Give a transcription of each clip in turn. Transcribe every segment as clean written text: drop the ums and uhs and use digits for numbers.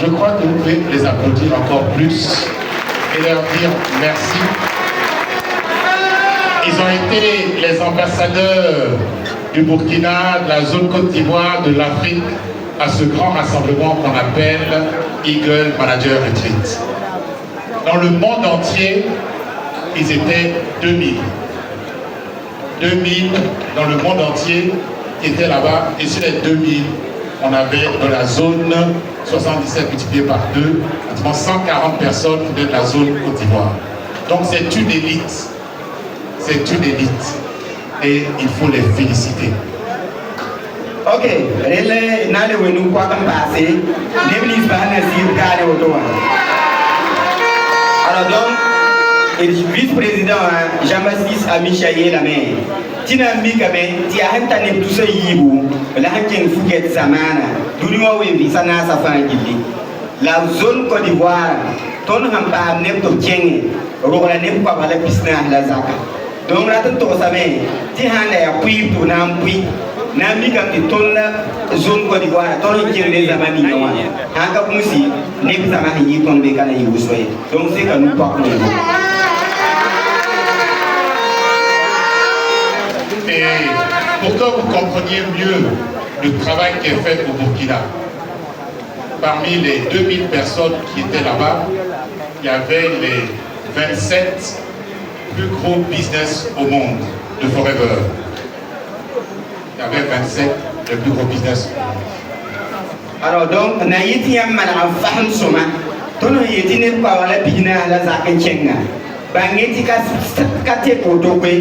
Je crois que vous pouvez les applaudir encore plus et leur dire merci. Ils ont été les ambassadeurs du Burkina, de la zone Côte d'Ivoire, de l'Afrique, à ce grand rassemblement qu'on appelle Eagle Manager Retreat. Dans le monde entier, ils étaient 2000. 2000 dans le monde entier qui étaient là-bas. Et sur les 2000, on avait dans la zone 77 multiplié par 2, pratiquement 140 personnes qui étaient de la zone Côte d'Ivoire. Donc c'est une élite. C'est une élite. Et il faut les féliciter. Ok, relais n'a le wenu quoi comme passé, n'éblis pas un asile carré au doigt. Alors donc, le vice-président Jean-Baptiste Amichaye la main. Tina Mikame, Tia Hantane tout ce yibou, la Hankin Fouquet Samana, Dunua Wimbi, Sana Safan Gili. La zone Côte d'Ivoire, ton hampa nepto tieng, Rola Nepka la Pisna la Zaka. Donc là, tout au samedi, Tihana a pris pour Nampi. Nami kam di tonna zone Côte d'Ivoire ton qui les amani no anga musi ne bisa ma yi ton be kana yi usoye donc c'est que nous pas. Et pour que vous compreniez mieux le travail qui est fait au Burkina, parmi les 2000 personnes qui étaient là-bas, il y avait les 27 plus gros business au monde de Forever. Il y avait 27 le plus gros business. Alors donc, naïti yam mana faham soma, tono yeti ne pa wala bina la zaken chenga. Bangeti ka kate potokwe.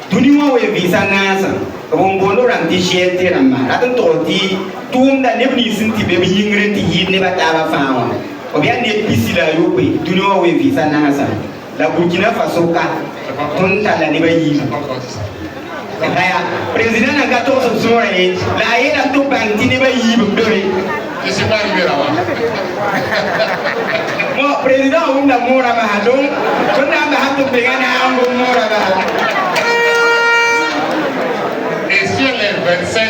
Tuniwa we visa nasa, rombono ram di shete ramma. Atan toti tumda ne bni sinti be yingre ti yid ne bataba fawa. Obia ne pisila yope, tuniwa we visa nasa. La Burkina Faso ka tonta la ne ba yid. Président a 14 soirées, la haine a tout banquier va y aller. Je ne suis pas arrivé là-bas. Moi, président, on a mort à Mahadon, on a tout payé à un bon mort à Mahadon. Et sur les 27,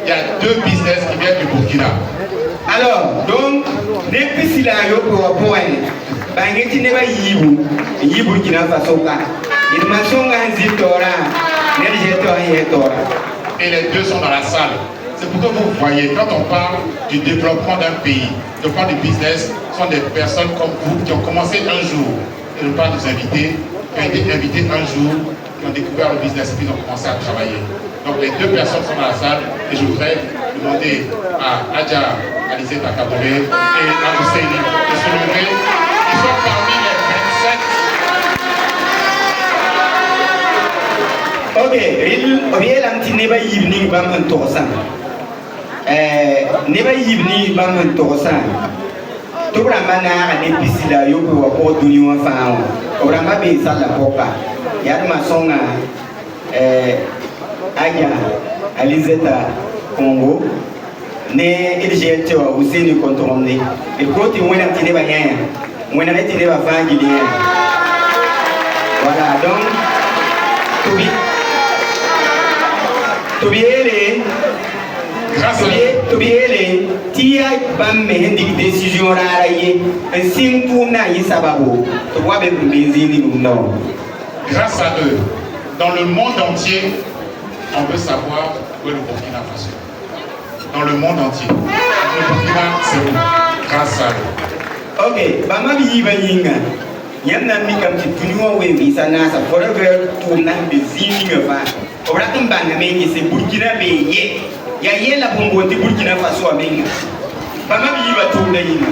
il y a 2 business qui viennent du Burkina. Alors, donc, depuis si la yo pour point, banquier ne va y Burkina Faso. Il m'a sonné un zitora. Et les deux sont dans la salle. C'est pourquoi vous voyez, quand on parle du développement d'un pays, de développement du business, ce sont des personnes comme vous qui ont commencé un jour, et ne pas nous inviter, qui ont été invités un jour, qui ont découvert le business et puis ils ont commencé à travailler. Donc les 2 personnes sont dans la salle et je voudrais demander à Adja, Alizé Takabole et à Mousseini de se lever. Ils sont parmi les 27. Ok, il anti neba evening bam tosan. Neba evening bam tosan. To brama na pisila yo ko ko duniwa fa. Brama be sala poka. Yar ma songa Aya Alizeta Congo ne ilgete wa useni contrôler. Et côté où on anti neba rien. On a été neba fa gilien. Voilà donc to be ele grâce to be ele tia bam me hendik décision rara ye sim na yi sababu to wa be mbezini no. Grâce à eux, dans le monde entier, on veut savoir où est le Burkina Faso. Dans le monde entier. Le Burkina, c'est où? Grâce à eux. Ok, bama bi ba yinga. Yamna mi kam ti tuniwa we visa na sa forever to na bezini ngava. Obratum banga mengi se Burkina be ye. Ya ye la bongo ti Burkina Faso a mengi. Bama bi ba to da yinga.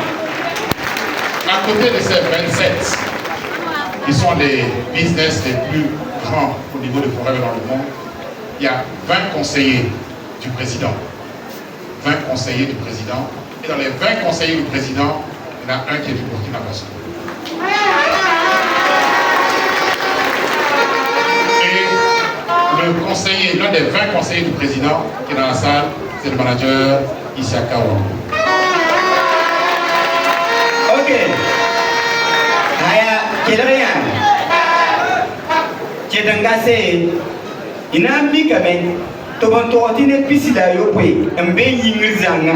À côté de ces 27, qui sont les business les plus grands au niveau de Forever dans le monde, il y a 20 conseillers du président. 20 conseillers du président. Et dans les 20 conseillers du président, il y en a un qui est du Burkina Faso. Et le conseiller, l'un des 20 conseillers du président qui est dans la salle, c'est le manager Isiaka Ouangou. Ok. Aya, quel rien. Kedangase, inambi kamen, tobon torotine pisila yopwe, mbe yingir zanga.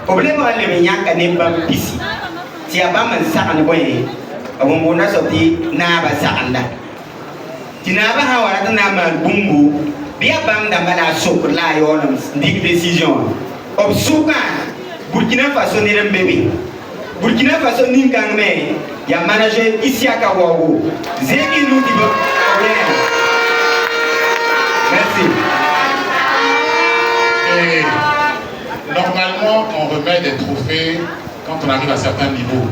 problème est le mien qui n'est pas ici. Si y a pas mal ça en boye, on a sorti n'aba sanda. Tu n'as pas à avoir un bumbu, bien bam d'ambala souk la yon dig décision. Obsouka, Burkina Faso n'est un bébé. Burkina Faso n'est qu'un mais, y a manager ici à Kawaou. Zéki nous dit merci. Et normalement, on remet des trophées quand on arrive à certains niveaux.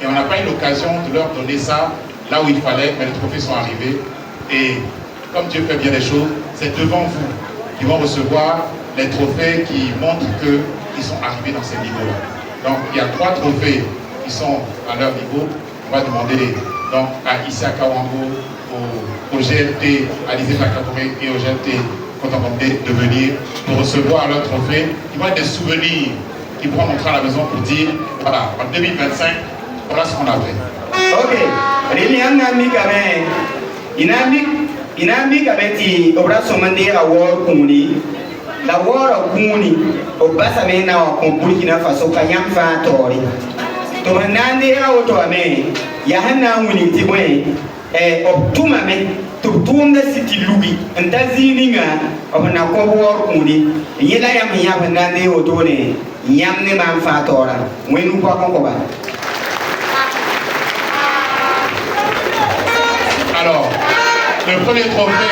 Et on n'a pas eu l'occasion de leur donner ça là où il fallait, mais les trophées sont arrivés. Et comme Dieu fait bien les choses, c'est devant vous qui vont recevoir les trophées qui montrent qu'ils sont arrivés dans ces niveaux-là. Donc il y a 3 trophées qui sont à leur niveau. On va demander donc à Issa Kawango, au GLT, à l'Isée Makabouré et au GLT Kotamondé de venir pour recevoir leur trophée, qui vont être des souvenirs qu'ils pourront montrer à la maison pour dire, voilà, en 2025, voilà ce qu'on a fait. Ok, il y a un ami qui a dit la war kuni, la war kuni, au Bassamena au Burkina Faso, Kayam Fatori. To Nande Autoame, Yahana Wuni Tibwe, Optumame, to Tumda City Lugi, and Tazininga of an Akobo Kuni, Yelayam Yamanande Otone, Yamne Man Fatora, Wenu Pakoba. Alors, le premier trophée